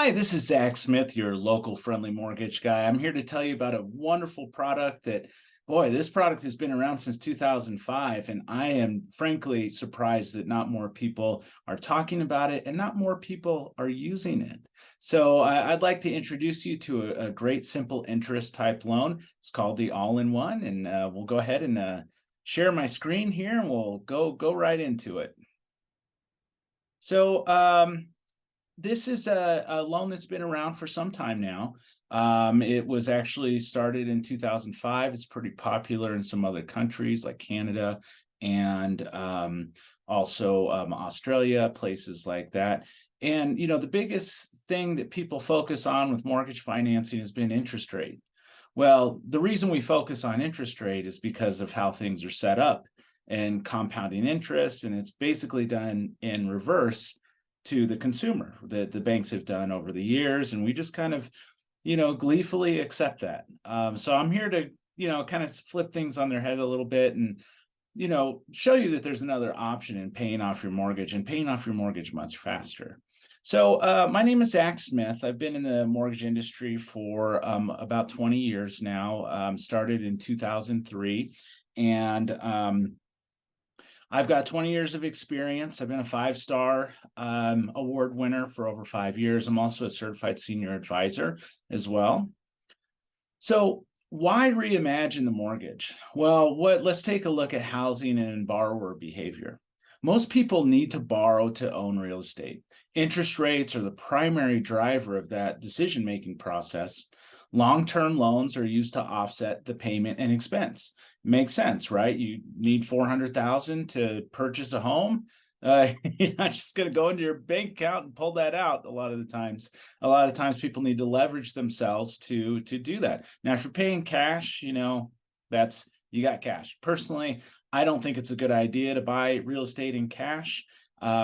Hi, this is Zach Smith, your local friendly mortgage guy. I'm here to tell you about a wonderful product that, boy, this product has been around since 2005, and I am frankly surprised that not more people are talking about it and not more people are using it. So I'd like to introduce you to a great simple interest type loan. It's called the All-in-One, and we'll go ahead and share my screen here, and we'll go right into it. So this is a loan that's been around for some time now. It was actually started in 2005. It's pretty popular in some other countries like Canada and also Australia, places like that. And, the biggest thing that people focus on with mortgage financing has been interest rate. Well, the reason we focus on interest rate is because of how things are set up and compounding interest, and it's basically done in reverse to the consumer that the banks have done over the years, and we just kind of gleefully accept that. So I'm here to kind of flip things on their head a little bit and show you that there's another option in paying off your mortgage and paying off your mortgage much faster. So my name is Zach Smith. I've been in the mortgage industry for about 20 years now. Started in 2003, and I've got 20 years of experience. I've been a 5-star award winner for over 5 years. I'm also a certified senior advisor as well. So why reimagine the mortgage? Well, let's take a look at housing and borrower behavior. Most people need to borrow to own real estate. Interest rates are the primary driver of that decision-making process. Long-term loans are used to offset the payment and expense. Makes sense, right? You need $400,000 to purchase a home. You're not just going to go into your bank account and pull that out. A lot of times people need to leverage themselves to do that. Now, if you're paying cash, that's you got cash. Personally, I don't think it's a good idea to buy real estate in cash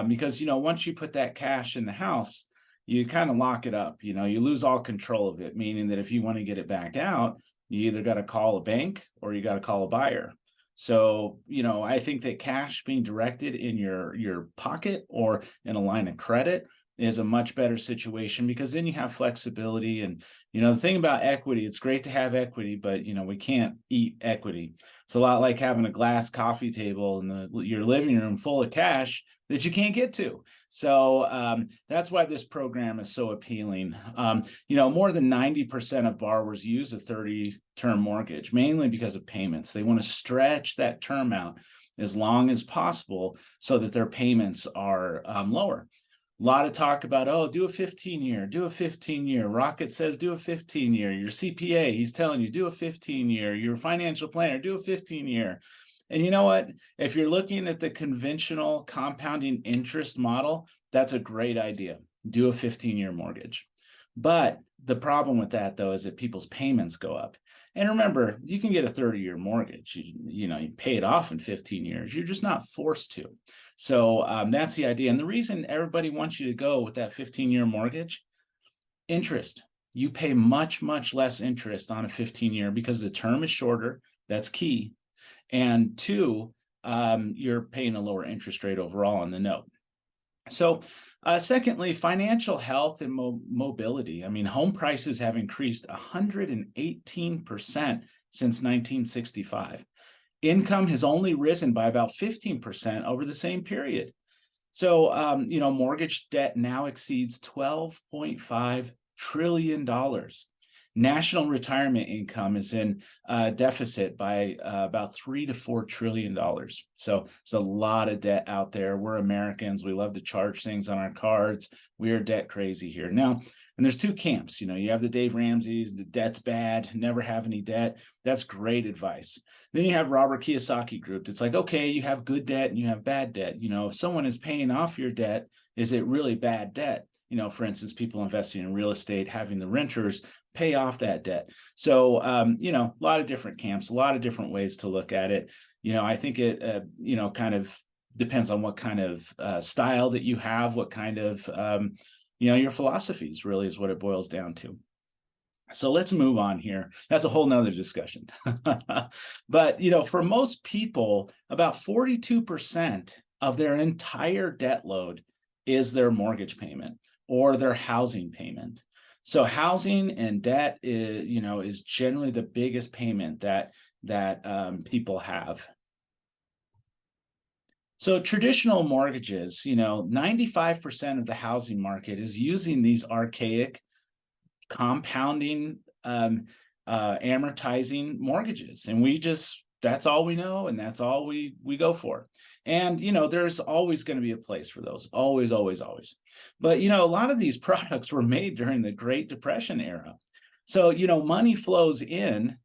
because once you put that cash in the house, you kind of lock it up. You lose all control of it, meaning that if you want to get it back out, you either got to call a bank or you got to call a buyer. So, I think that cash being directed in your pocket or in a line of credit is a much better situation because then you have flexibility. And, the thing about equity, it's great to have equity, but, we can't eat equity. It's a lot like having a glass coffee table in your living room full of cash that you can't get to. So that's why this program is so appealing. More than 90% of borrowers use a 30-term mortgage, mainly because of payments. They want to stretch that term out as long as possible so that their payments are lower. A lot of talk about, do a 15-year, do a 15-year. Rocket says do a 15-year. Your CPA, he's telling you do a 15-year. Your financial planner, do a 15-year. And you know what? If you're looking at the conventional compounding interest model, that's a great idea. Do a 15-year mortgage. But the problem with that, though, is that people's payments go up. And remember, you can get a 30-year mortgage. You pay it off in 15 years. You're just not forced to. So that's the idea. And the reason everybody wants you to go with that 15-year mortgage, interest. You pay much, much less interest on a 15-year because the term is shorter. That's key. And two, you're paying a lower interest rate overall on the note. So secondly, financial health and mobility. I mean, home prices have increased 118% since 1965. Income has only risen by about 15% over the same period. So, mortgage debt now exceeds $12.5 trillion. National retirement income is in deficit by about $3 to $4 trillion. So it's a lot of debt out there. We're Americans. We love to charge things on our cards. We're debt crazy here. Now, and there's two camps. You have the Dave Ramsey's, the debt's bad, never have any debt. That's great advice. Then you have Robert Kiyosaki group. It's like, okay, you have good debt and you have bad debt. If someone is paying off your debt, is it really bad debt? For instance, people investing in real estate, having the renters pay off that debt. So, a lot of different camps, a lot of different ways to look at it. I think it, kind of depends on what kind of style that you have, what kind of, your philosophies really is what it boils down to. So let's move on here. That's a whole nother discussion. But, for most people, about 42% of their entire debt load is their mortgage payment. or their housing payment. So housing and debt is generally the biggest payment that people have. So traditional mortgages, 95% of the housing market is using these archaic compounding amortizing mortgages, and that's all we know, and that's all we go for. And there's always going to be a place for those, always, always, always. But a lot of these products were made during the Great Depression era. So money flows in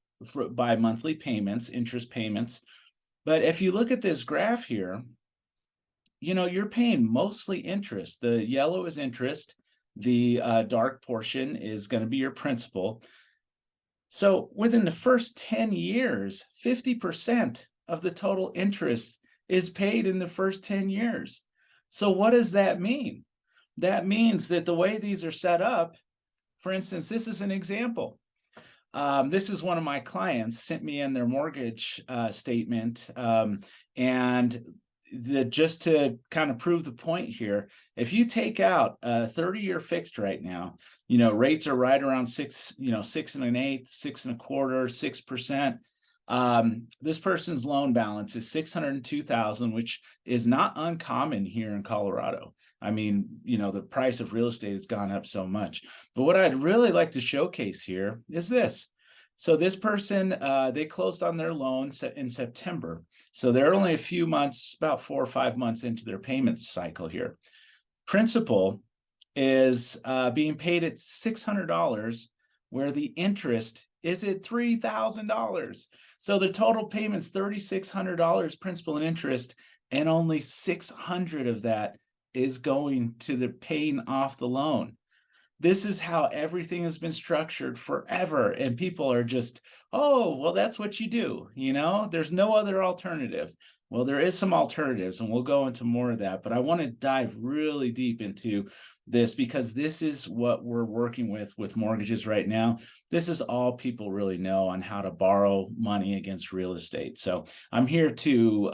by monthly payments, interest payments. But if you look at this graph here, you're paying mostly interest. The yellow is interest. The dark portion is going to be your principal. So within the first 10 years, 50% of the total interest is paid in the first 10 years. So what does that mean? That means that the way these are set up, for instance, this is an example. This is one of my clients sent me in their mortgage statement, and just to kind of prove the point here, if you take out a 30-year fixed right now, rates are right around 6 1/8, 6 1/4, 6%. This person's loan balance is $602,000, which is not uncommon here in Colorado. I mean, the price of real estate has gone up so much. But what I'd really like to showcase here is this. So this person, they closed on their loan in September. So they're only a few months, about 4 or 5 months into their payment cycle here. Principal is being paid at $600, where the interest is at $3,000. So the total payment's $3,600 principal and interest, and only $600 of that is going to the paying off the loan. This is how everything has been structured forever. And people are just, oh, well, that's what you do. There's no other alternative. Well, there is some alternatives, and we'll go into more of that. But I want to dive really deep into this, because this is what we're working with mortgages right now. This is all people really know on how to borrow money against real estate. So I'm here to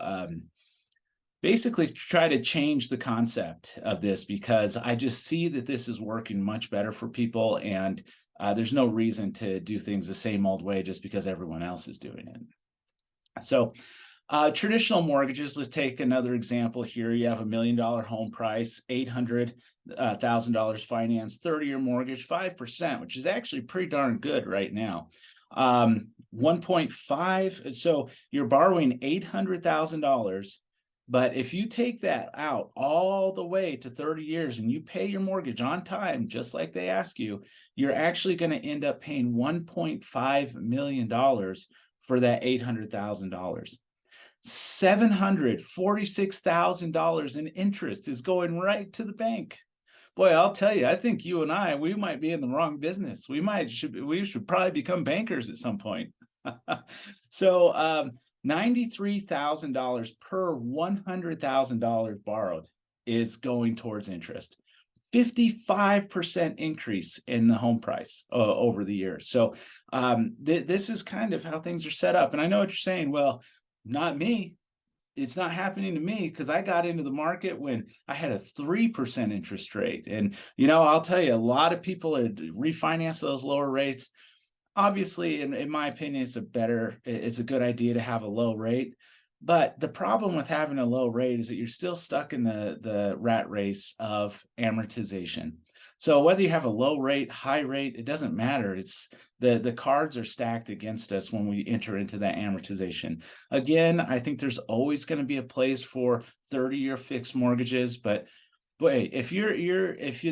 basically try to change the concept of this, because I just see that this is working much better for people, and there's no reason to do things the same old way just because everyone else is doing it. So traditional mortgages, let's take another example here. You have $1 million home price, $800,000 finance, 30-year mortgage, 5%, which is actually pretty darn good right now. 1.5, so you're borrowing $800,000. But if you take that out all the way to 30 years and you pay your mortgage on time, just like they ask you, you're actually going to end up paying $1.5 million for that $800,000. $746,000 in interest is going right to the bank. Boy, I'll tell you, I think you and I, we might be in the wrong business. We should probably become bankers at some point. So, $93,000 per $100,000 borrowed is going towards interest. 55% increase in the home price over the years. So this is kind of how things are set up. And I know what you're saying. Well, not me. It's not happening to me, because I got into the market when I had a 3% interest rate. And, I'll tell you, a lot of people had refinanced those lower rates. Obviously, in my opinion, it's a good idea to have a low rate. But the problem with having a low rate is that you're still stuck in the rat race of amortization. So whether you have a low rate, high rate, it doesn't matter. It's the cards are stacked against us when we enter into that amortization. Again, I think there's always going to be a place for 30-year fixed mortgages, but boy, if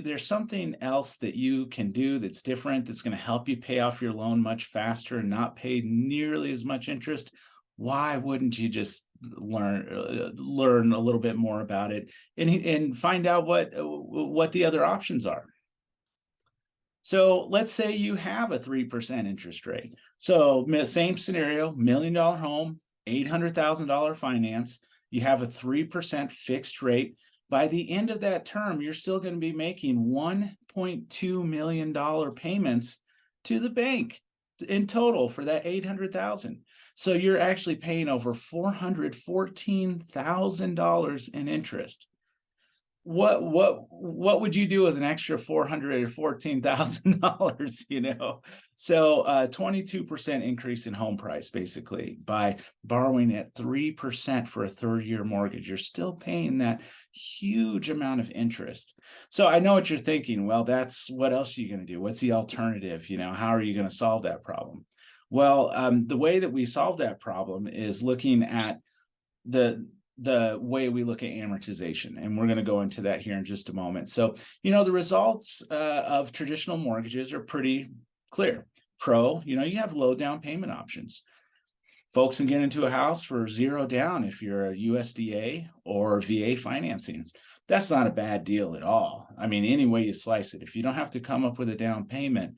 there's something else that you can do that's different, that's going to help you pay off your loan much faster and not pay nearly as much interest, why wouldn't you just learn a little bit more about it and find out what the other options are? So let's say you have a 3% interest rate. So same scenario, $1 million home, $800,000 finance. You have a 3% fixed rate. By the end of that term, you're still going to be making $1.2 million payments to the bank in total for that $800,000. So you're actually paying over $414,000 in interest. what would you do with an extra $414,000? So 22% increase in home price, basically, by borrowing at 3% for a third-year mortgage. You're still paying that huge amount of interest. So I know what you're thinking. Well, that's what else are you going to do? What's the alternative? How are you going to solve that problem? Well, the way that we solve that problem is looking at the way we look at amortization, and we're going to go into that here in just a moment. So, the results of traditional mortgages are pretty clear. You have low down payment options. Folks can get into a house for 0 down if you're a USDA or VA financing. That's not a bad deal at all. I mean, any way you slice it, if you don't have to come up with a down payment,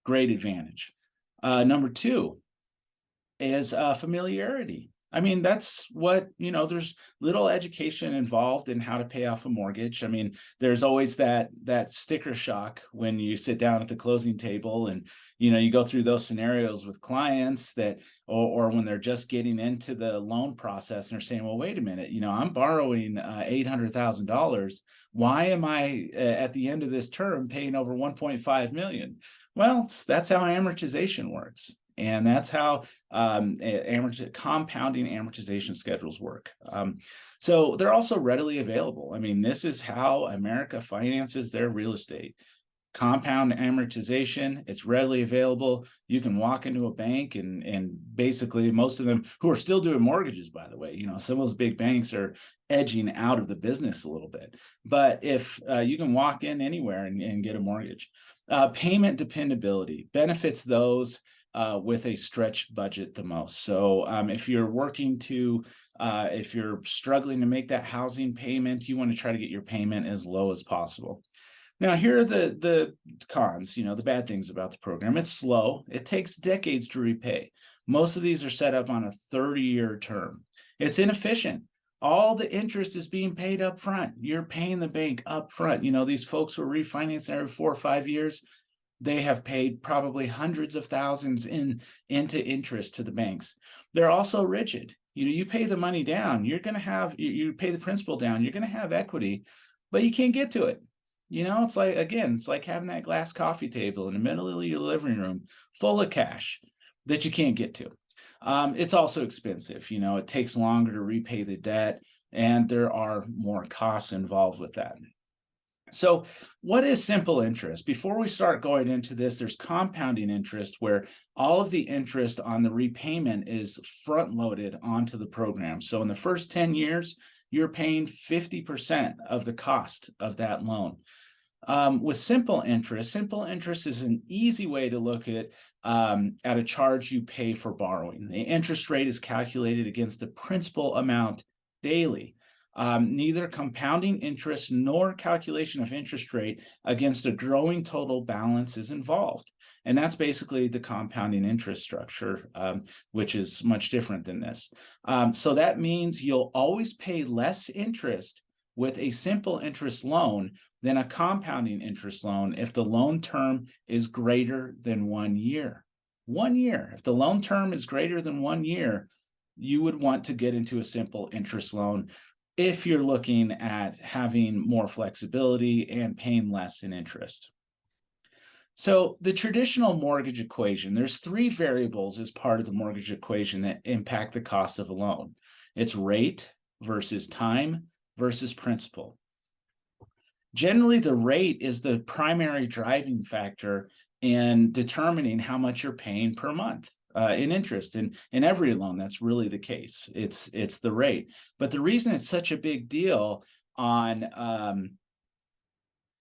great advantage. Number two is familiarity. I mean, that's what, there's little education involved in how to pay off a mortgage. I mean, there's always that sticker shock when you sit down at the closing table and, you go through those scenarios with clients that, or when they're just getting into the loan process and they're saying, well, wait a minute, I'm borrowing $800,000. Why am I at the end of this term paying over 1.5 million? Well, that's how amortization works. And that's how compounding amortization schedules work. So they're also readily available. I mean, this is how America finances their real estate. Compound amortization, it's readily available. You can walk into a bank and basically most of them who are still doing mortgages, by the way, some of those big banks are edging out of the business a little bit. But if you can walk in anywhere and get a mortgage. Payment dependability benefits those with a stretched budget the most. So if you're if you're struggling to make that housing payment, you want to try to get your payment as low as possible. Now, here are the cons, the bad things about the program. It's slow. It takes decades to repay. Most of these are set up on a 30-year term. It's inefficient. All the interest is being paid up front. You're paying the bank up front. These folks who are refinancing every 4 or 5 years, they have paid probably hundreds of thousands into interest to the banks. They're also rigid. You pay the money down, you're going to have, you pay the principal down, you're going to have equity, but you can't get to it. It's like having that glass coffee table in the middle of your living room full of cash that you can't get to. It's also expensive. It takes longer to repay the debt, and there are more costs involved with that. So what is simple interest? Before we start going into this, there's compounding interest, where all of the interest on the repayment is front loaded onto the program. So in the first 10 years, you're paying 50% of the cost of that loan. With simple interest is an easy way to look at a charge you pay for borrowing. The interest rate is calculated against the principal amount daily. Neither compounding interest nor calculation of interest rate against a growing total balance is involved. And that's basically the compounding interest structure, which is much different than this. So that means you'll always pay less interest with a simple interest loan than a compounding interest loan if the loan term is greater than 1 year. 1 year. If the loan term is greater than 1 year, you would want to get into a simple interest loan if you're looking at having more flexibility and paying less in interest. So the traditional mortgage equation, there's 3 variables as part of the mortgage equation that impact the cost of a loan. It's rate versus time versus principal. Generally, the rate is the primary driving factor in determining how much you're paying per month. In interest. And in every loan, that's really the case. It's the rate. But the reason it's such a big deal on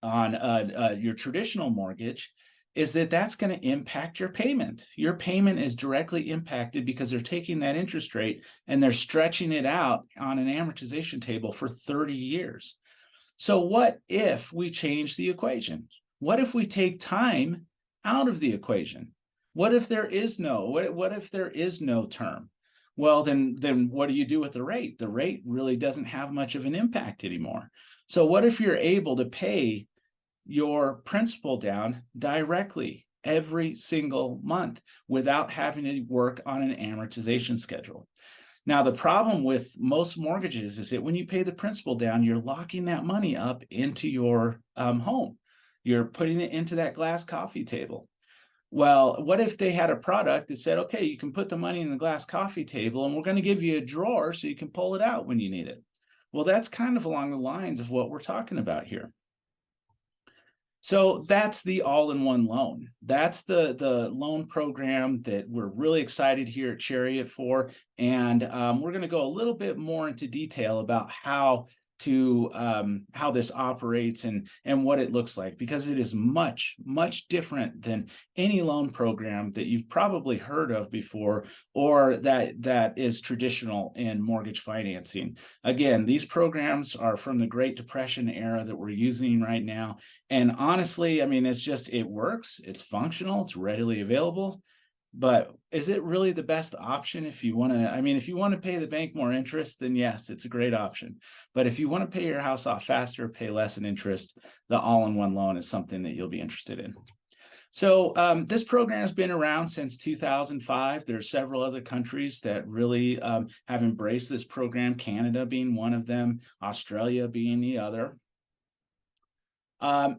your traditional mortgage is that that's going to impact your payment. Your payment is directly impacted because they're taking that interest rate and they're stretching it out on an amortization table for 30 years. So what if we change the equation? What if we take time out of the equation? What if there is no term? Well, then what do you do with the rate? The rate really doesn't have much of an impact anymore. So what if you're able to pay your principal down directly every single month without having to work on an amortization schedule? Now, the problem with most mortgages is that when you pay the principal down, you're locking that money up into your home. You're putting it into that glass coffee table. Well, what if they had a product that said, okay, you can put the money in the glass coffee table and we're going to give you a drawer so you can pull it out when you need it? Well, that's kind of along the lines of what we're talking about here. So that's the all-in-one loan. That's the loan program that we're really excited here at Chariot for. And we're going to go a little bit more into detail about how this operates and what it looks like, because it is much different than any loan program that you've probably heard of before, or that is traditional in mortgage financing. Again, these programs are from the Great Depression era that we're using right now, and honestly, I mean, it works, it's functional, it's readily available. But is it really the best option if you want to? I mean, if you want to pay the bank more interest, then yes, it's a great option. But if you want to pay your house off faster, pay less in interest, the all-in-one loan is something that you'll be interested in. So this program has been around since 2005. There are several other countries that really have embraced this program, Canada being one of them, Australia being the other.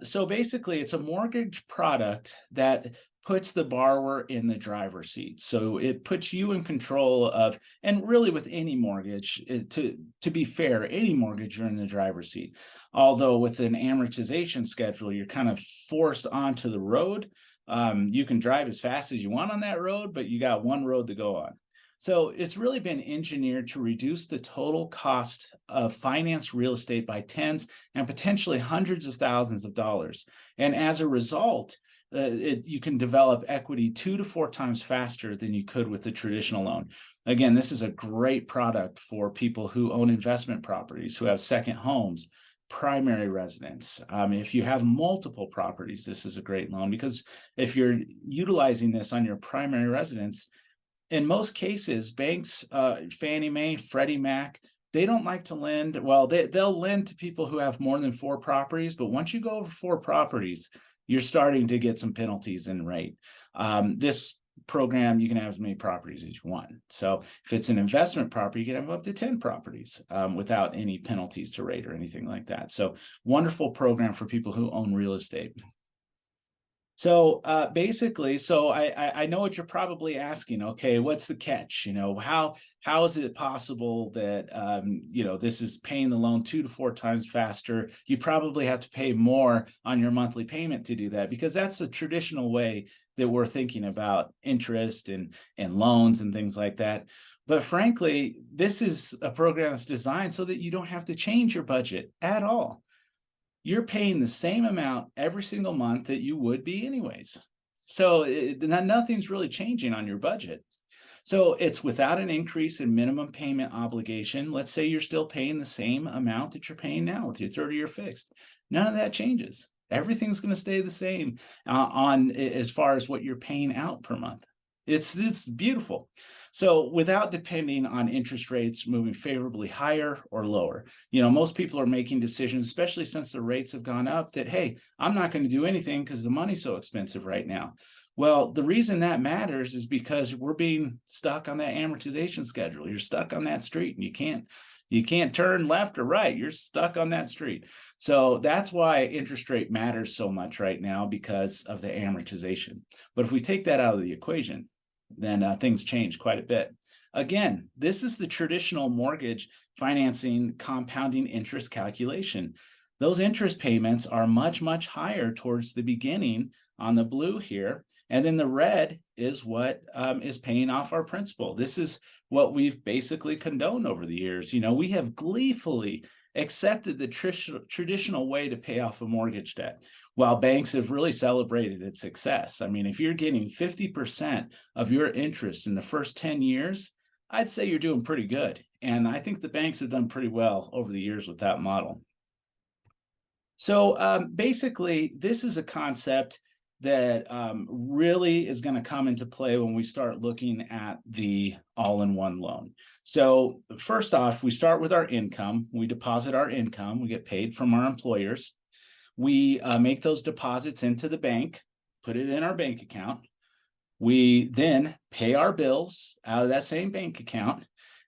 So basically, it's a mortgage product that puts the borrower in the driver's seat. So it puts you in control of, and really with any mortgage, to be fair, any mortgage, you're in the driver's seat. Although with an amortization schedule, you're kind of forced onto the road. You can drive as fast as you want on that road, but you got one road to go on. So it's really been engineered to reduce the total cost of finance real estate by tens and potentially hundreds of thousands of dollars. And as a result, you can develop equity 2 to 4 times faster than you could with a traditional loan. Again, this is a great product for people who own investment properties, who have second homes, primary residence. If you have multiple properties, this is a great loan, because if you're utilizing this on your primary residence, in most cases, banks, Fannie Mae, Freddie Mac, they don't like to lend. Well, they'll lend to people who have more than 4 properties, but once you go over 4 properties, you're starting to get some penalties in rate. This program, you can have as many properties as you want. So if it's an investment property, you can have up to 10 properties without any penalties to rate or anything like that. So wonderful program for people who own real estate. So basically, I know what you're probably asking. Okay, what's the catch? How is it possible that this is paying the loan 2 to 4 times faster? You probably have to pay more on your monthly payment to do that, because that's the traditional way that we're thinking about interest and loans and things like that. But frankly, this is a program that's designed so that you don't have to change your budget at all. You're paying the same amount every single month that you would be anyways. So nothing's really changing on your budget. So it's without an increase in minimum payment obligation. Let's say you're still paying the same amount that you're paying now with your 30-year fixed. None of that changes. Everything's going to stay the same on as far as what you're paying out per month. It's beautiful. So without depending on interest rates moving favorably higher or lower, most people are making decisions, especially since the rates have gone up, that, hey, I'm not going to do anything because the money's so expensive right now. Well, the reason that matters is because we're being stuck on that amortization schedule. You're stuck on that street and you can't turn left or right. You're stuck on that street. So that's why interest rate matters so much right now, because of the amortization. But if we take that out of the equation, then things change quite a bit. Again, this is the traditional mortgage financing compounding interest calculation. Those interest payments are much higher towards the beginning on the blue here. And then the red is what is paying off our principal. This is what we've basically condoned over the years. We have gleefully accepted the traditional way to pay off a mortgage debt, while banks have really celebrated its success. I mean, if you're getting 50% of your interest in the first 10 years, I'd say you're doing pretty good. And I think the banks have done pretty well over the years with that model. So basically, this is a concept that really is going to come into play when we start looking at the all-in-one loan. So first off, we start with our income. We deposit our income. We get paid from our employers. We make those deposits into the bank, put it in our bank account. We then pay our bills out of that same bank account.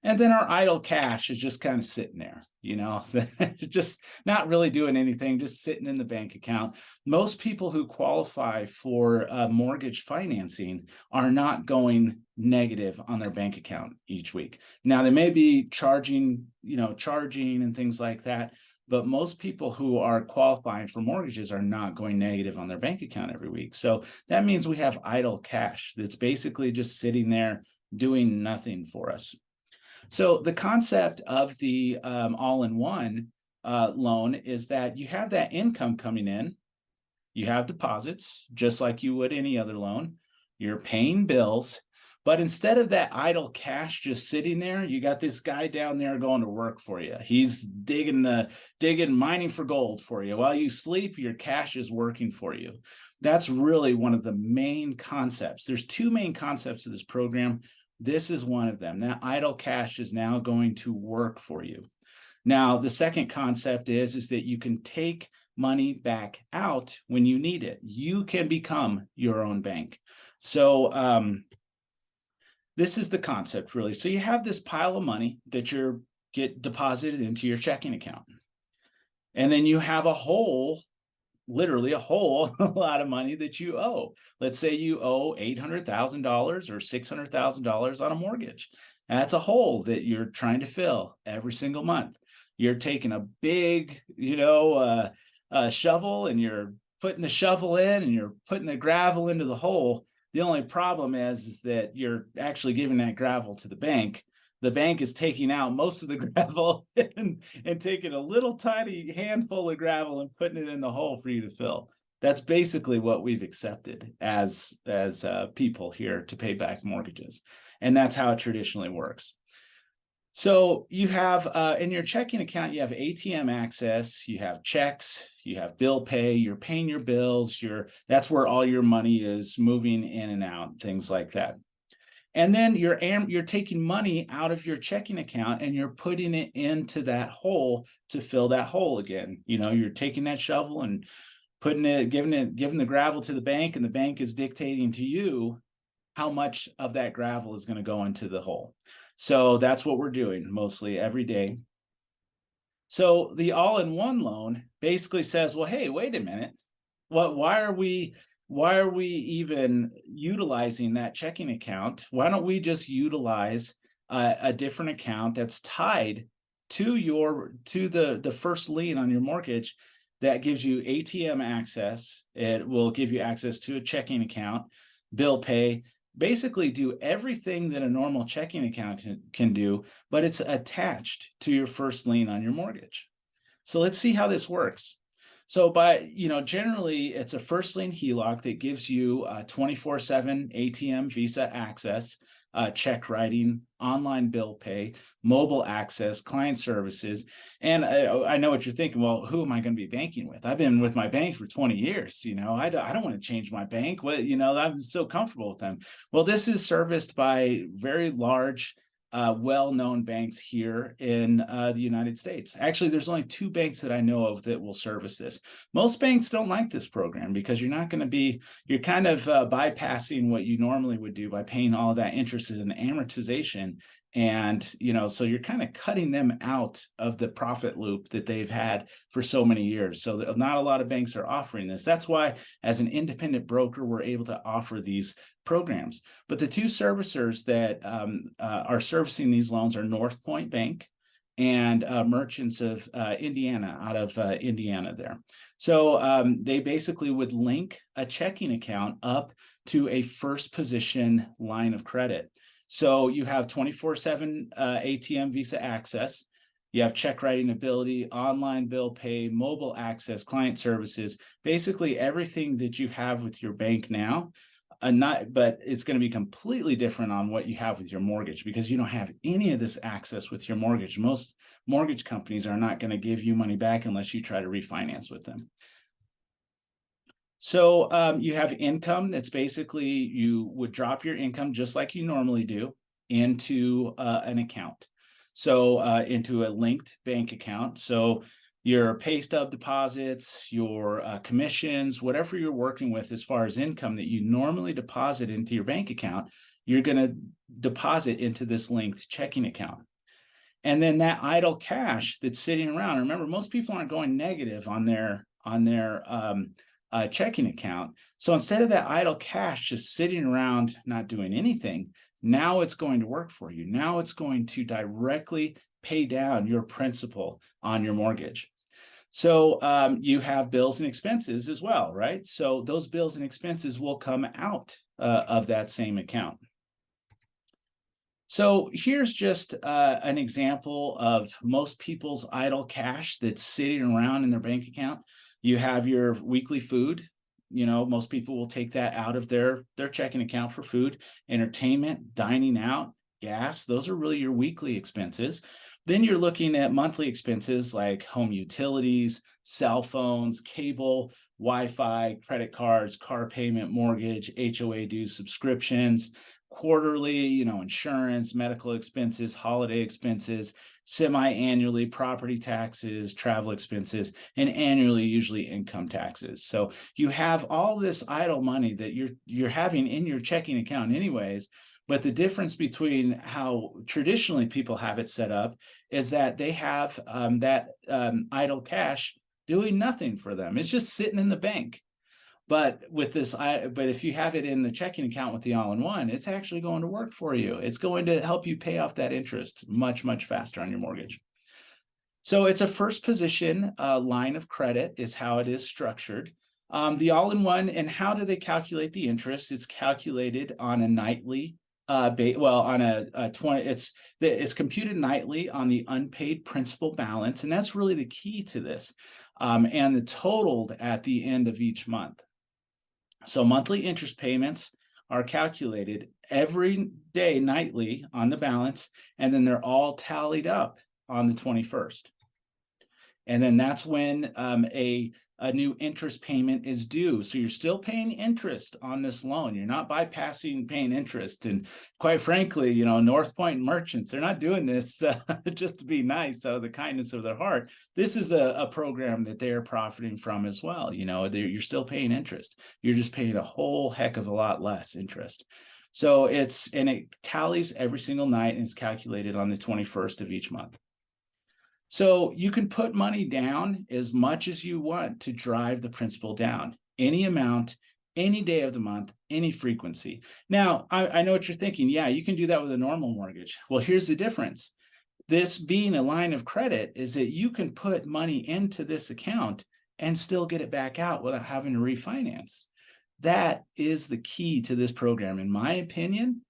And then our idle cash is just kind of sitting there, just not really doing anything, just sitting in the bank account. Most people who qualify for mortgage financing are not going negative on their bank account each week. Now they may be charging and things like that, but most people who are qualifying for mortgages are not going negative on their bank account every week. So that means we have idle cash that's basically just sitting there doing nothing for us. So the concept of the all-in-one loan is that you have that income coming in, you have deposits, just like you would any other loan, you're paying bills, but instead of that idle cash just sitting there, you got this guy down there going to work for you. He's mining for gold for you. While you sleep, your cash is working for you. That's really one of the main concepts. There's two main concepts of this program. This is one of them. That idle cash is now going to work for you. Now, the second concept is that you can take money back out when you need it. You can become your own bank. So this is the concept, really. So you have this pile of money that you get deposited into your checking account. And then you have literally a whole lot of money that you owe. Let's say you owe $800,000 or $600,000 on a mortgage. That's a hole that you're trying to fill every single month. You're taking a big, shovel, and you're putting the shovel in and you're putting the gravel into the hole. The only problem is that you're actually giving that gravel to the bank. The bank is taking out most of the gravel and taking a little tiny handful of gravel and putting it in the hole for you to fill. That's basically what we've accepted as people here to pay back mortgages. And that's how it traditionally works. So you have in your checking account, you have ATM access, you have checks, you have bill pay, you're paying your bills, that's where all your money is moving in and out, things like that. And then you're taking money out of your checking account and you're putting it into that hole to fill that hole again. You're taking that shovel and giving the gravel to the bank, and the bank is dictating to you how much of that gravel is going to go into the hole. So that's what we're doing mostly every day. So the all-in-one loan basically says, well, hey, wait a minute. Why are we even utilizing that checking account? Why don't we just utilize a different account that's tied to the first lien on your mortgage that gives you ATM access? It will give you access to a checking account, bill pay, basically do everything that a normal checking account can do, but it's attached to your first lien on your mortgage. So let's see how this works. So generally it's a first lien HELOC that gives you 24/7 ATM Visa access, check writing, online bill pay, mobile access, client services. And I know what you're thinking. Well, who am I going to be banking with? I've been with my bank for 20 years. I don't want to change my bank. I'm so comfortable with them. Well, this is serviced by very large well-known banks here in the United States. Actually, there's only two banks that I know of that will service this. Most banks don't like this program because you're kind of bypassing what you normally would do by paying all of that interest and amortization. And, so you're kind of cutting them out of the profit loop that they've had for so many years. So not a lot of banks are offering this. That's why, as an independent broker, we're able to offer these programs. But the two servicers that are servicing these loans are North Point Bank and Merchants of Indiana, out of Indiana there. So they basically would link a checking account up to a first position line of credit. So you have 24/7 ATM Visa access. You have check writing ability, online bill pay, mobile access, client services, basically everything that you have with your bank now. But it's going to be completely different on what you have with your mortgage, because you don't have any of this access with your mortgage. Most mortgage companies are not going to give you money back unless you try to refinance with them. So you have income. That's basically, you would drop your income just like you normally do into an account. So into a linked bank account. So your pay stub deposits, your commissions, whatever you're working with as far as income that you normally deposit into your bank account, you're going to deposit into this linked checking account. And then that idle cash that's sitting around, remember, most people aren't going negative on their checking account. So instead of that idle cash just sitting around not doing anything, now it's going to work for you. Now it's going to directly pay down your principal on your mortgage. So you have bills and expenses as well, right? So those bills and expenses will come out of that same account. So here's just an example of most people's idle cash that's sitting around in their bank account. You have your weekly food. You know, most people will take that out of their checking account for food, entertainment, dining out, gas. Those are really your weekly expenses. Then you're looking at monthly expenses like home utilities, cell phones, cable, Wi-Fi, credit cards, car payment, mortgage, HOA dues, subscriptions, quarterly, you know, insurance, medical expenses, holiday expenses, semi-annually property taxes, travel expenses, and annually usually income taxes. So you have all this idle money that you're having in your checking account anyways. But the difference between how traditionally people have it set up is that they have that idle cash doing nothing for them. It's just sitting in the bank. But with this, but if you have it in the checking account with the all-in-one, it's actually going to work for you. It's going to help you pay off that interest much, much faster on your mortgage. So it's a first position line of credit is how it is structured. The all-in-one, and how do they calculate the interest? It's calculated on a nightly on a 20, it's computed nightly on the unpaid principal balance, and that's really the key to this, and the totaled at the end of each month. So monthly interest payments are calculated every day nightly on the balance, and then they're all tallied up on the 21st. And then that's when a new interest payment is due. So you're still paying interest on this loan. You're not bypassing paying interest. And quite frankly, you know, North Point merchants, they're not doing this just to be nice out of the kindness of their heart. This is a program that they're profiting from as well. You know, you're still paying interest. You're just paying a whole heck of a lot less interest. So it tallies every single night, and it's calculated on the 21st of each month. So you can put money down as much as you want to drive the principal down, any amount, any day of the month, any frequency. Now, I know what you're thinking. Yeah, you can do that with a normal mortgage. Well, here's the difference. This being a line of credit is that you can put money into this account and still get it back out without having to refinance. That is the key to this program, in my opinion.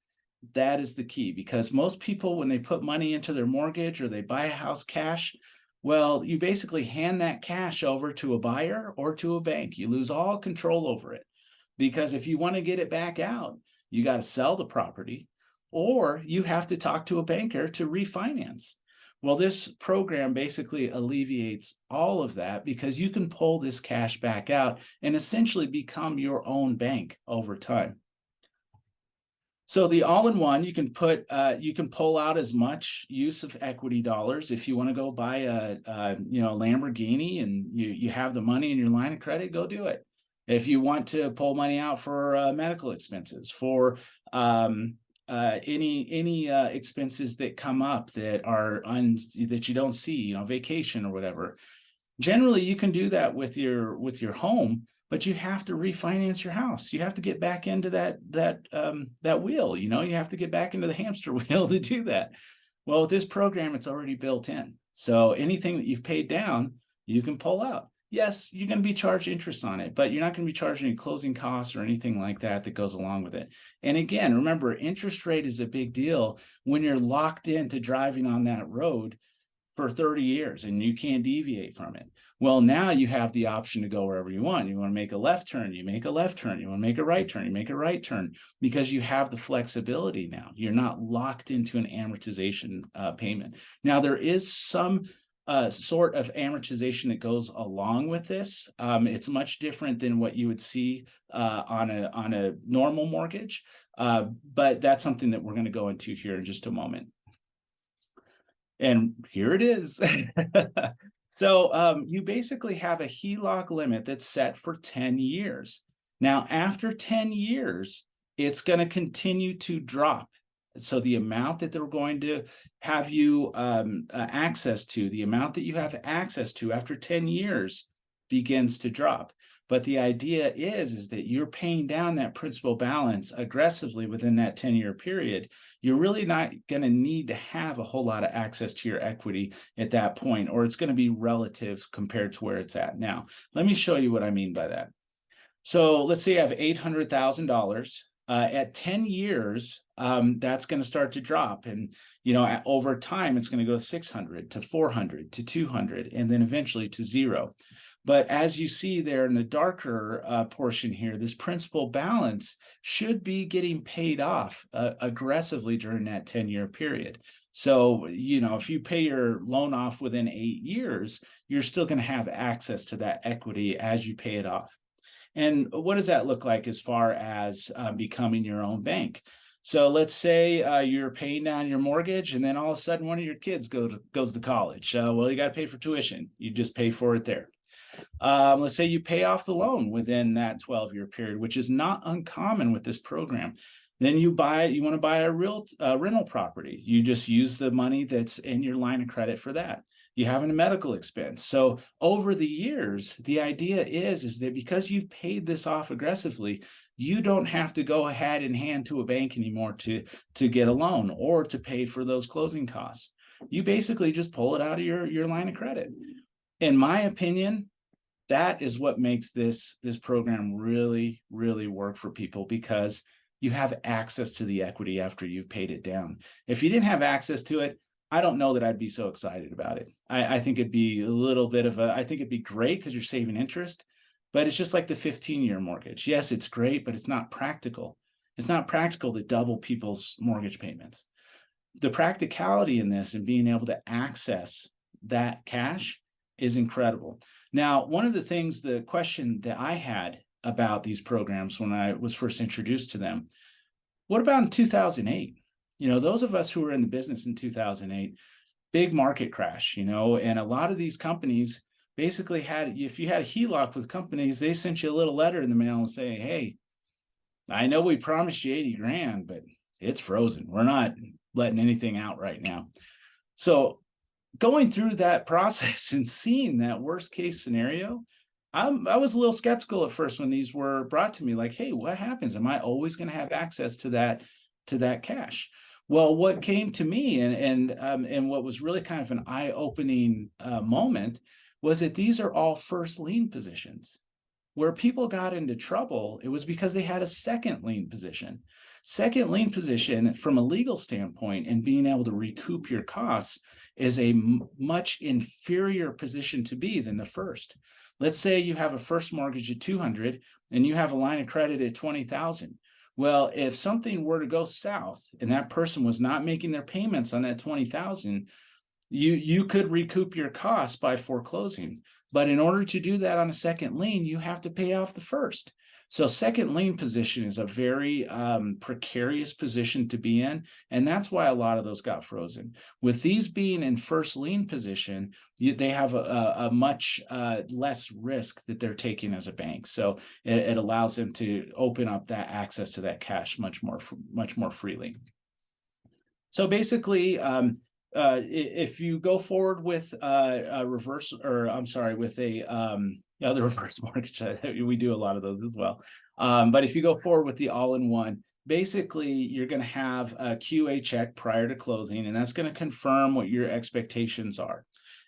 That is the key, because most people, when they put money into their mortgage or they buy a house cash, well, you basically hand that cash over to a buyer or to a bank. You lose all control over it, because if you want to get it back out, you got to sell the property, or you have to talk to a banker to refinance. Well, this program basically alleviates all of that, because you can pull this cash back out and essentially become your own bank over time. So the all-in-one, you can pull out as much use of equity dollars. If you want to go buy a Lamborghini and you have the money in your line of credit, go do it. If you want to pull money out for medical expenses, for any expenses that come up that are that you don't see, you know, vacation or whatever. Generally, you can do that with your home, but you have to refinance your house. You have to get back into that wheel. You know, you have to get back into the hamster wheel to do that. Well, with this program, it's already built in. So anything that you've paid down, you can pull out. Yes, you're going to be charged interest on it, but you're not going to be charged any closing costs or anything like that goes along with it. And again, remember, interest rate is a big deal when you're locked into driving on that road for 30 years and you can't deviate from it. Well, now you have the option to go wherever you want. You want to make a left turn, you make a left turn. You want to make a right turn, you make a right turn, because you have the flexibility now. You're not locked into an amortization payment. Now, there is some sort of amortization that goes along with this. It's much different than what you would see on a normal mortgage, but that's something that we're going to go into here in just a moment. And here it is. So you basically have a heloc limit that's set for 10 years. Now, after 10 years, it's going to continue to drop So the amount that they're going to have you access to, the amount that you have access to after 10 years begins to drop. But the idea is that you're paying down that principal balance aggressively within that 10-year period. You're really not going to need to have a whole lot of access to your equity at that point, or it's going to be relative compared to where it's at now. Let me show you what I mean by that. So let's say I have $800,000. At 10 years, that's going to start to drop. And, over time, it's going to go 600 to 400 to 200, and then eventually to zero. But as you see there in the darker portion here, this principal balance should be getting paid off aggressively during that 10-year period. So, if you pay your loan off within 8 years, you're still going to have access to that equity as you pay it off. And what does that look like as far as becoming your own bank? So let's say you're paying down your mortgage, and then all of a sudden one of your kids goes to college. Well, you got to pay for tuition. You just pay for it there. Let's say you pay off the loan within that 12-year period, which is not uncommon with this program. Then you want to buy a rental property. You just use the money that's in your line of credit for that. You have a medical expense. So over the years, the idea is that because you've paid this off aggressively, you don't have to go ahead and hand to a bank anymore to get a loan or to pay for those closing costs. You basically just pull it out of your line of credit. In my opinion, that is what makes this program really, really work for people, because you have access to the equity after you've paid it down. If you didn't have access to it, I don't know that I'd be so excited about it. I think it'd be a little bit of I think it'd be great because you're saving interest, but it's just like the 15-year mortgage. Yes, it's great, but it's not practical. It's not practical to double people's mortgage payments. The practicality in this and being able to access that cash is incredible. Now, one of the question that I had about these programs when I was first introduced to them, what about in 2008? Those of us who were in the business in 2008, big market crash, and a lot of these companies basically if you had a heloc with companies, they sent you a little letter in the mail and say, hey, I know we promised you 80 grand, but it's frozen. We're not letting anything out right now. So going through that process and seeing that worst case scenario, I was a little skeptical at first when these were brought to me, like, hey, what happens? Am I always going to have access to that cash? Well, what came to me and what was really kind of an eye-opening moment was that these are all first lien positions. Where people got into trouble, it was because they had a second lien position. Second lien position, from a legal standpoint and being able to recoup your costs, is a much inferior position to be than the first. Let's say you have a first mortgage at 200 and you have a line of credit at 20,000. Well, if something were to go south and that person was not making their payments on that 20,000, you could recoup your costs by foreclosing. But in order to do that on a second lien, you have to pay off the first. So second lien position is a very precarious position to be in. And that's why a lot of those got frozen. With these being in first lien position, they have a much less risk that they're taking as a bank. So it allows them to open up that access to that cash much more freely. So basically, if you go forward with a reverse, or I'm sorry, with the reverse mortgage, we do a lot of those as well. But if you go forward with the all-in-one, basically you're going to have a QA check prior to closing, and that's going to confirm what your expectations are.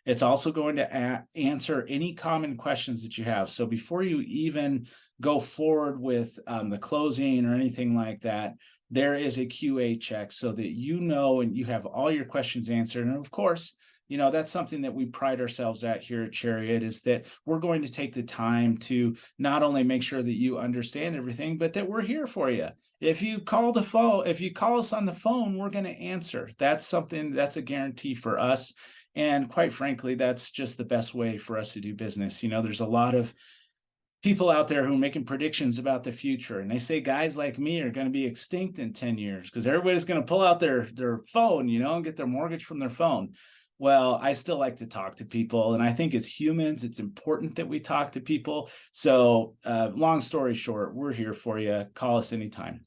It's also going to answer any common questions that you have. So before you even go forward with the closing or anything like that, there is a QA check so that and you have all your questions answered. And of course, that's something that we pride ourselves at here at Chariot, is that we're going to take the time to not only make sure that you understand everything, but that we're here for you. If you call us on the phone, we're going to answer. That's a guarantee for us. And quite frankly, that's just the best way for us to do business. There's a lot of people out there who are making predictions about the future, and they say guys like me are going to be extinct in 10 years because everybody's going to pull out their phone, and get their mortgage from their phone. Well, I still like to talk to people, and I think as humans, it's important that we talk to people. So long story short, we're here for you. Call us anytime.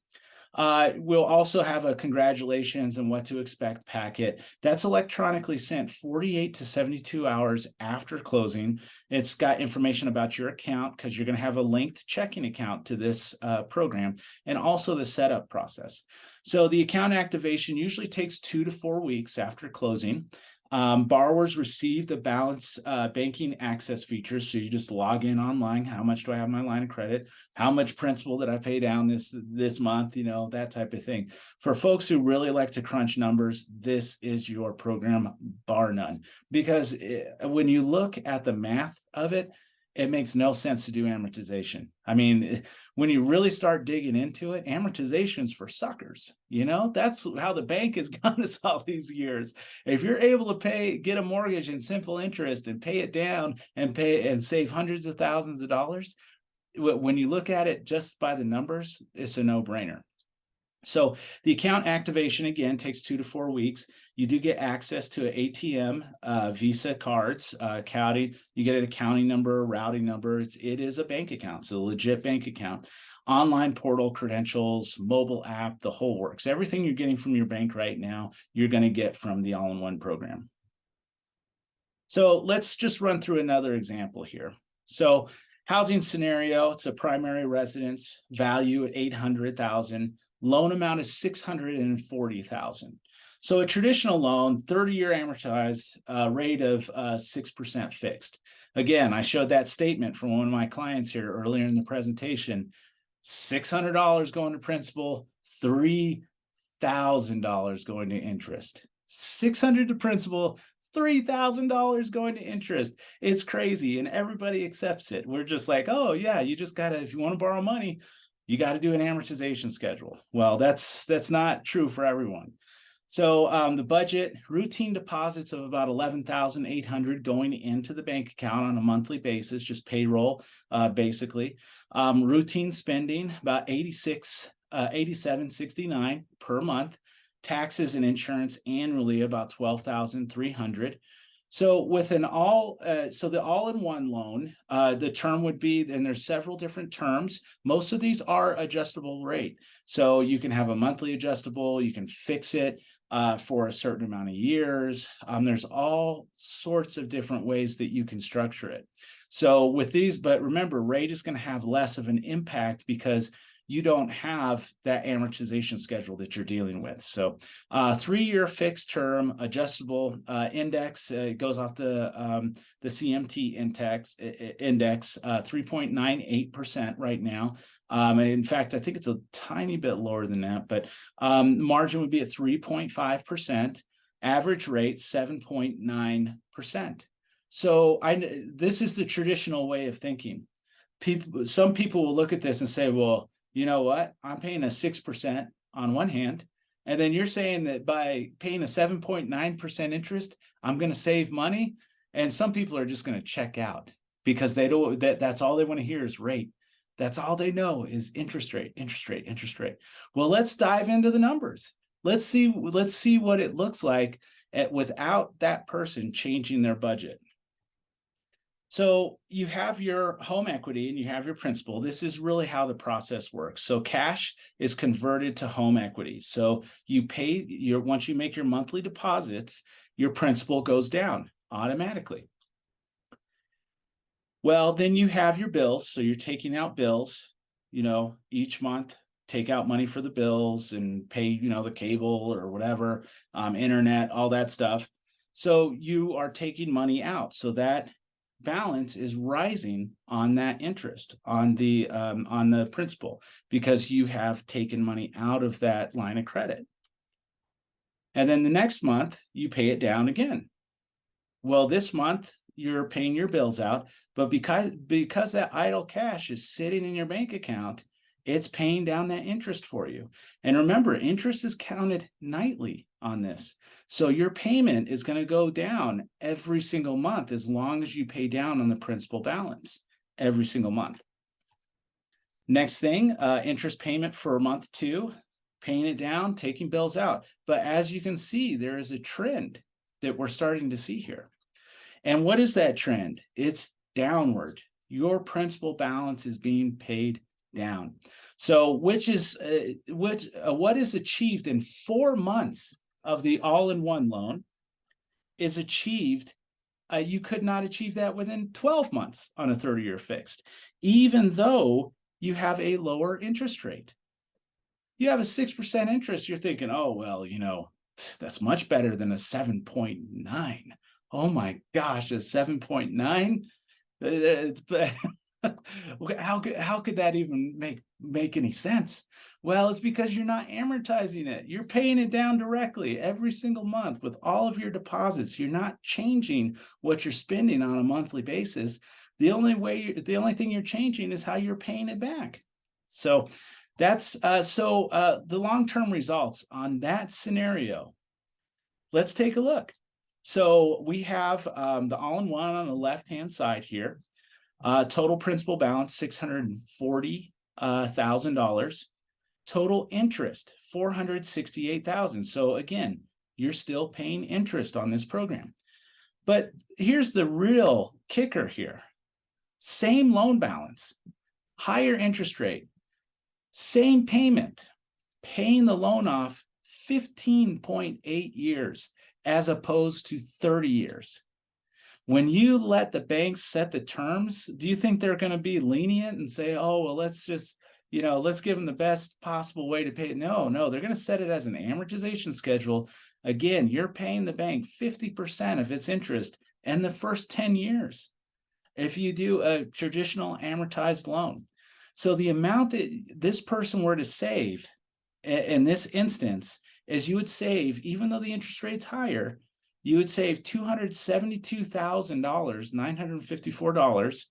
We'll also have a congratulations and what to expect packet. That's electronically sent 48 to 72 hours after closing. It's got information about your account because you're going to have a linked checking account to this program, and also the setup process. So the account activation usually takes 2 to 4 weeks after closing. Borrowers receive the balance banking access features. So you just log in online. How much do I have in my line of credit? How much principal did I pay down this month? You know, that type of thing. For folks who really like to crunch numbers, this is your program, bar none. Because when you look at the math of it, it makes no sense to do amortization. I mean, when you really start digging into it, amortization's for suckers. You know, that's how the bank has gotten us all these years. If you're able to get a mortgage in simple interest and pay it down and save hundreds of thousands of dollars, when you look at it just by the numbers, it's a no-brainer. So the account activation, again, takes 2 to 4 weeks. You do get access to an ATM, Visa cards, county. You get an accounting number, routing number. It is a bank account, so a legit bank account. Online portal credentials, mobile app, the whole works. Everything you're getting from your bank right now, you're going to get from the all-in-one program. So let's just run through another example here. So housing scenario, it's a primary residence, value at $800,000. Loan amount is $640,000. So a traditional loan, 30-year amortized, rate of 6% fixed. Again, I showed that statement from one of my clients here earlier in the presentation. $600 going to principal, $3,000 going to interest. $600 to principal, $3,000 going to interest. It's crazy, and everybody accepts it. We're just like, oh yeah, you just gotta, if you want to borrow money, you got to do an amortization schedule. Well, that's not true for everyone. So the budget, routine deposits of about $11,800 going into the bank account on a monthly basis, just payroll, basically. Routine spending about $87.69 per month. Taxes and insurance annually about $12,300. So with the all-in-one loan, the term would be, and there's several different terms. Most of these are adjustable rate. So you can have a monthly adjustable, you can fix it for a certain amount of years. There's all sorts of different ways that you can structure it. So with these, but remember, rate is going to have less of an impact because you don't have that amortization schedule that you're dealing with. So 3-year fixed term, adjustable index, it goes off the CMT index, 3.98% right now. In fact, I think it's a tiny bit lower than that, but margin would be at 3.5%, average rate 7.9%. So this is the traditional way of thinking. Some people will look at this and say, well, you know what? I'm paying a 6% on one hand, and then you're saying that by paying a 7.9% interest, I'm going to save money. And some people are just going to check out because they don't. That's all they want to hear is rate. That's all they know is interest rate, interest rate, interest rate. Well, let's dive into the numbers. Let's see what it looks like without that person changing their budget. So you have your home equity and you have your principal. This is really how the process works. So cash is converted to home equity. So you pay once you make your monthly deposits, your principal goes down automatically. Well, then you have your bills. So you're taking out bills, each month, take out money for the bills and pay, the cable or whatever, internet, all that stuff. So you are taking money out. So that balance is rising on that interest on the principal because you have taken money out of that line of credit. And then the next month you pay it down again. Well, this month you're paying your bills out, but because that idle cash is sitting in your bank account, it's paying down that interest for you. And remember, interest is counted nightly on this. So your payment is going to go down every single month as long as you pay down on the principal balance every single month. Next thing, interest payment for month 2, paying it down, taking bills out. But as you can see, there is a trend that we're starting to see here. And what is that trend? It's downward. Your principal balance is being paid down. So what is achieved in 4 months of the all-in-one loan is achieved. You could not achieve that within 12 months on a 30-year fixed, even though you have a lower interest rate. You have a 6% interest, you're thinking, oh, well, that's much better than a 7.9. Oh my gosh, a 7.9? How could that even make any sense? Well, it's because you're not amortizing it. You're paying it down directly every single month with all of your deposits. You're not changing what you're spending on a monthly basis. The only thing you're changing is how you're paying it back. So that's the long-term results on that scenario. Let's take a look. So we have the all-in-one on the left-hand side here. Total principal balance, $640,000. Total interest, $468,000. So again, you're still paying interest on this program. But here's the real kicker here. Same loan balance, higher interest rate, same payment, paying the loan off 15.8 years as opposed to 30 years. When you let the banks set the terms, do you think they're going to be lenient and say, oh, well, let's just, let's give them the best possible way to pay it? No, they're going to set it as an amortization schedule. Again, you're paying the bank 50% of its interest in the first 10 years if you do a traditional amortized loan. So the amount that this person were to save in this instance is you would save, even though the interest rate's higher, you would save $272,000, $954,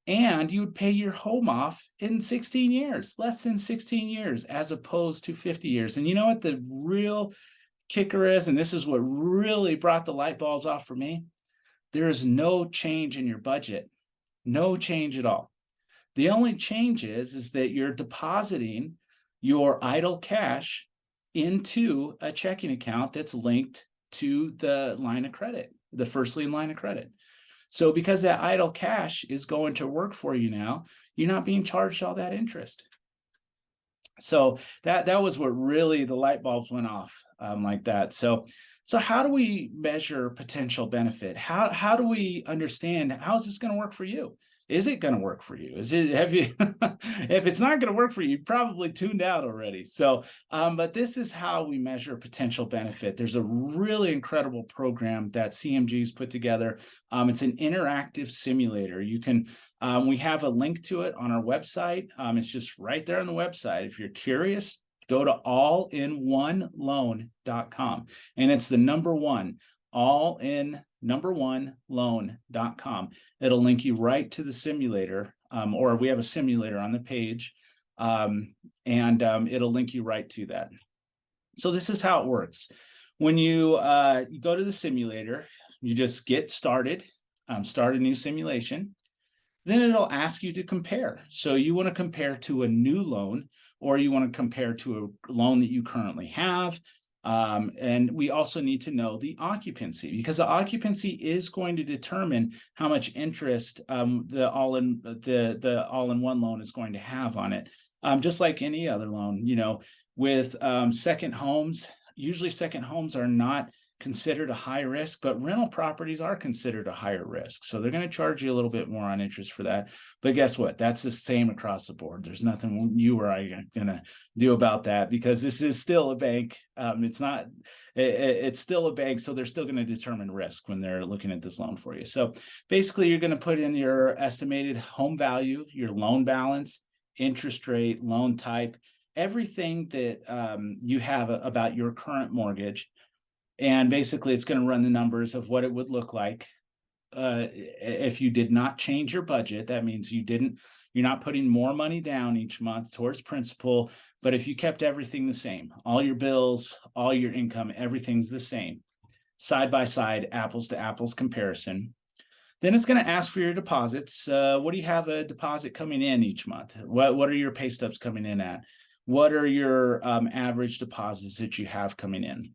and you would pay your home off in 16 years, less than 16 years, as opposed to 50 years. And you know what the real kicker is, and this is what really brought the light bulbs off for me? There is no change in your budget, no change at all. The only change is that you're depositing your idle cash into a checking account that's linked to the line of credit, the first lien line of credit. So because that idle cash is going to work for you now, you're not being charged all that interest. So that was what really the light bulbs went off like that. So how do we measure potential benefit? How do we understand how is this going to work for you? Is it going to work for you? If it's not going to work for you, you probably tuned out already. So, but this is how we measure potential benefit. There's a really incredible program that CMG's put together. It's an interactive simulator. You can, we have a link to it on our website. It's just right there on the website. If you're curious, go to allinOneloan.com, and it's the number one, allinOneloan.com. It'll link you right to the simulator, or we have a simulator on the page, and it'll link you right to that. So this is how it works. When you go to the simulator, you just get started, start a new simulation. Then it'll ask you to compare. So you want to compare to a new loan, or you want to compare to a loan that you currently have. And we also need to know the occupancy, because the occupancy is going to determine how much interest the all-in-one loan is going to have on it. Just like any other loan, with second homes, usually second homes are not considered a high risk, but rental properties are considered a higher risk. So they're going to charge you a little bit more on interest for that. But guess what? That's the same across the board. There's nothing you or I are going to do about that, because this is still a bank. It's still a bank. So they're still going to determine risk when they're looking at this loan for you. So basically, you're going to put in your estimated home value, your loan balance, interest rate, loan type, everything that you have about your current mortgage. And basically, it's going to run the numbers of what it would look like if you did not change your budget. That means you're not putting more money down each month towards principal. But if you kept everything the same, all your bills, all your income, everything's the same, side by side, apples to apples comparison. Then it's going to ask for your deposits. What do you have a deposit coming in each month? What are your pay stubs coming in at? What are your average deposits that you have coming in?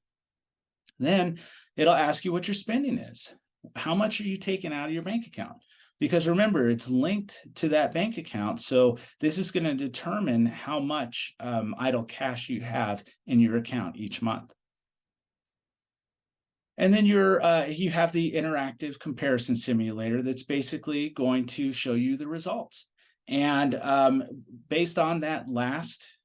Then it'll ask you what your spending is. How much are you taking out of your bank account? because remember, it's linked to that bank account. So this is going to determine how much idle cash you have in your account each month. And then you have the interactive comparison simulator that's basically going to show you the results. And based on that last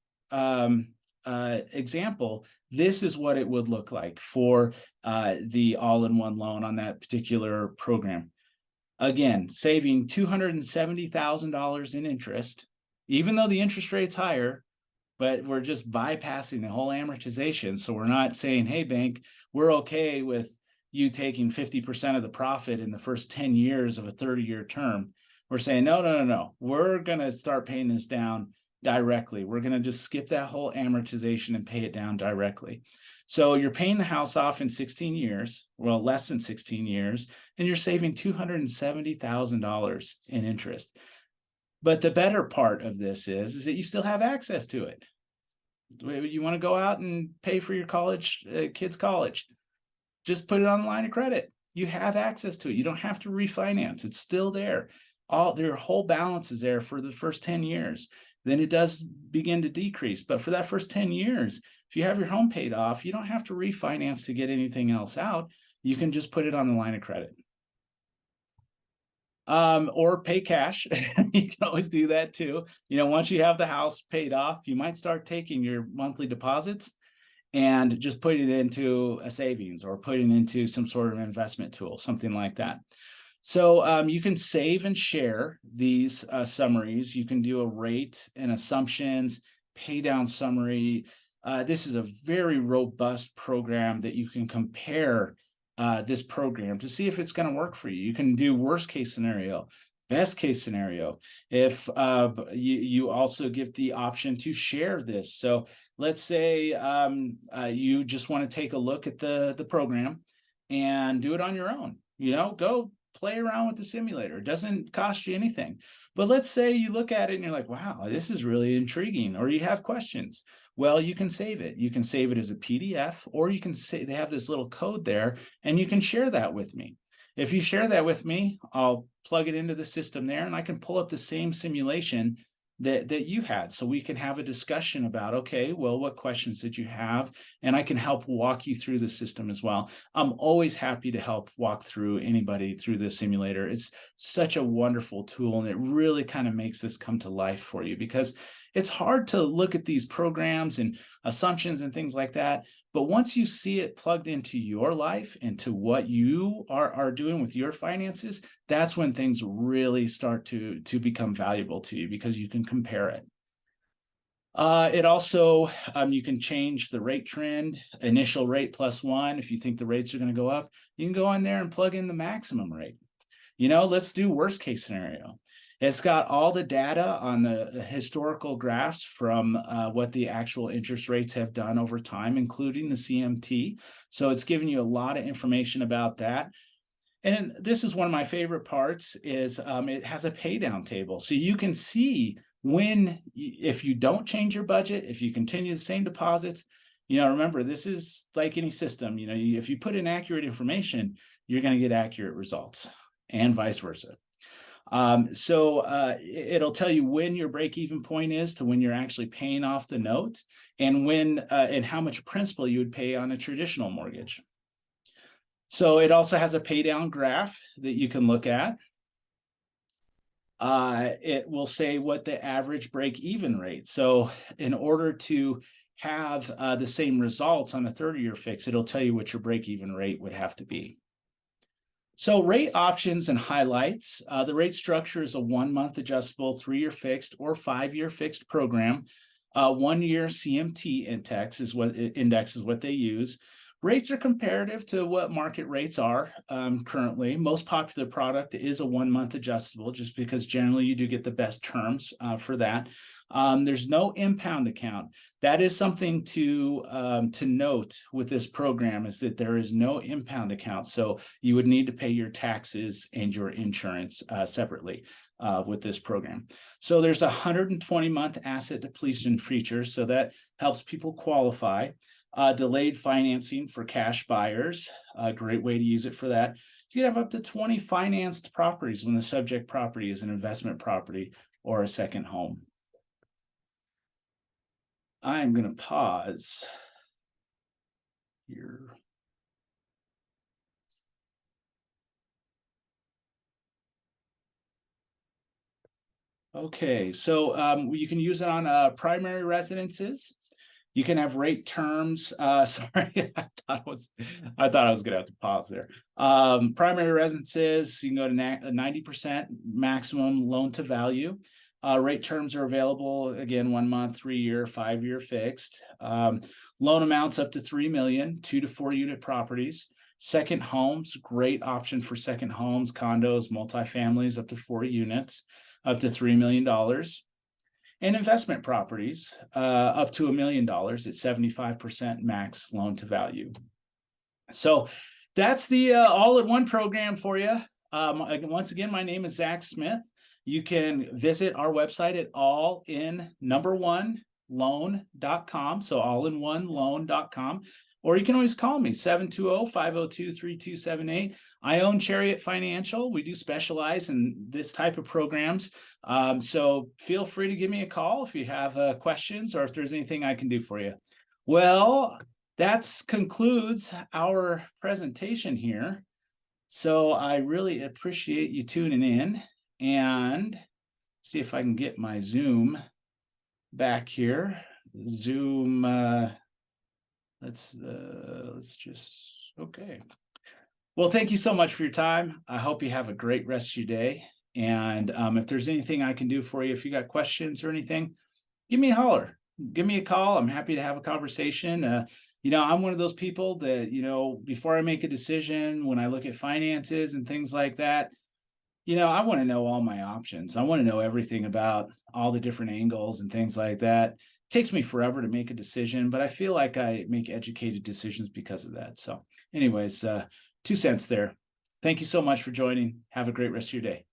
example, this is what it would look like for the all-in-one loan on that particular program. Again, saving $270,000 in interest, even though the interest rate's higher, but we're just bypassing the whole amortization. So we're not saying, hey, bank, we're okay with you taking 50% of the profit in the first 10 years of a 30-year term. We're saying, no. We're going to start paying this down directly. We're going to just skip that whole amortization and pay it down directly. So you're paying the house off in 16 years, well, less than 16 years, and you're saving $270,000 in interest. But the better part of this is that you still have access to it. You want to go out and pay for your kids' college, just put it on the line of credit. You have access to it. You don't have to refinance. It's still there. Their whole balance is there for the first 10 years. Then it does begin to decrease. But for that first 10 years, if you have your home paid off, you don't have to refinance to get anything else out. You can just put it on the line of credit. Or pay cash. You can always do that too. Once you have the house paid off, you might start taking your monthly deposits and just putting it into a savings or putting into some sort of investment tool, something like that. So you can save and share these summaries. You can do a rate and assumptions, pay down summary. This is a very robust program that you can compare this program to see if it's going to work for you. You can do worst case scenario, best case scenario. If you also give the option to share this. So let's say you just want to take a look at the program and do it on your own. Go play around with the simulator. It doesn't cost you anything. But let's say you look at it and you're like, wow, this is really intriguing, or you have questions. Well, you can save it. You can save it as a PDF, or you can say they have this little code there and you can share that with me. If you share that with me, I'll plug it into the system there and I can pull up the same simulation that you had. So we can have a discussion about, okay, well, what questions did you have? And I can help walk you through the system as well. I'm always happy to help walk through anybody through the simulator. It's such a wonderful tool, and it really kind of makes this come to life for you, because it's hard to look at these programs and assumptions and things like that. But once you see it plugged into your life, into what you are doing with your finances, that's when things really start to become valuable to you, because you can compare it. It also, you can change the rate trend, initial rate +1. If you think the rates are going to go up, you can go on there and plug in the maximum rate. Let's do worst case scenario. It's got all the data on the historical graphs from what the actual interest rates have done over time, including the CMT. So it's giving you a lot of information about that. And this is one of my favorite parts is it has a pay down table. So you can see if you don't change your budget, if you continue the same deposits, remember, this is like any system. If you put in accurate information, you're going to get accurate results, and vice versa. So it'll tell you when your break-even point is to when you're actually paying off the note, and and how much principal you would pay on a traditional mortgage. So it also has a pay down graph that you can look at. It will say what the average break-even rate. So in order to have the same results on a 30-year fix, it'll tell you what your break-even rate would have to be. So rate options and highlights. The rate structure is a 1-month adjustable, 3-year fixed, or 5-year fixed program. 1-year CMT index is what they use. Rates are comparative to what market rates are currently. Most popular product is a 1-month adjustable, just because generally you do get the best terms for that. There's no impound account. That is something to note with this program, is that there is no impound account. So you would need to pay your taxes and your insurance separately with this program. So there's a 120-month asset depletion feature, so that helps people qualify. Delayed financing for cash buyers, a great way to use it for that. You can have up to 20 financed properties when the subject property is an investment property or a second home. I'm going to pause here. Okay, so you can use it on primary residences. You can have rate terms. Sorry, I thought I was gonna have to pause there. Primary residences, you can go to 90% maximum loan to value. Rate terms are available again, 1 month, 3-year, 5-year fixed. Loan amounts up to 3 million, 2 to 4 unit properties. Second homes, great option for second homes, condos, multifamilies up to 4 units, up to $3 million. And investment properties up to $1 million at 75% max loan to value. So that's the all-in-one program for you. Once again, my name is Zach Smith. You can visit our website at allinOneloan.com. So allinOneloan.com. Or you can always call me, 720-502-3278. I own Chariot Financial. We do specialize in this type of programs. So feel free to give me a call if you have questions or if there's anything I can do for you. Well, that concludes our presentation here. So I really appreciate you tuning in, and see if I can get my Zoom back here. Zoom, let's just, okay. Well, thank you so much for your time. I hope you have a great rest of your day. And if there's anything I can do for you, if you got questions or anything, give me a holler, give me a call. I'm happy to have a conversation. I'm one of those people that, before I make a decision, when I look at finances and things like that, I want to know all my options. I want to know everything about all the different angles and things like that. It takes me forever to make a decision, but I feel like I make educated decisions because of that. So anyways, 2 cents there. Thank you so much for joining. Have a great rest of your day.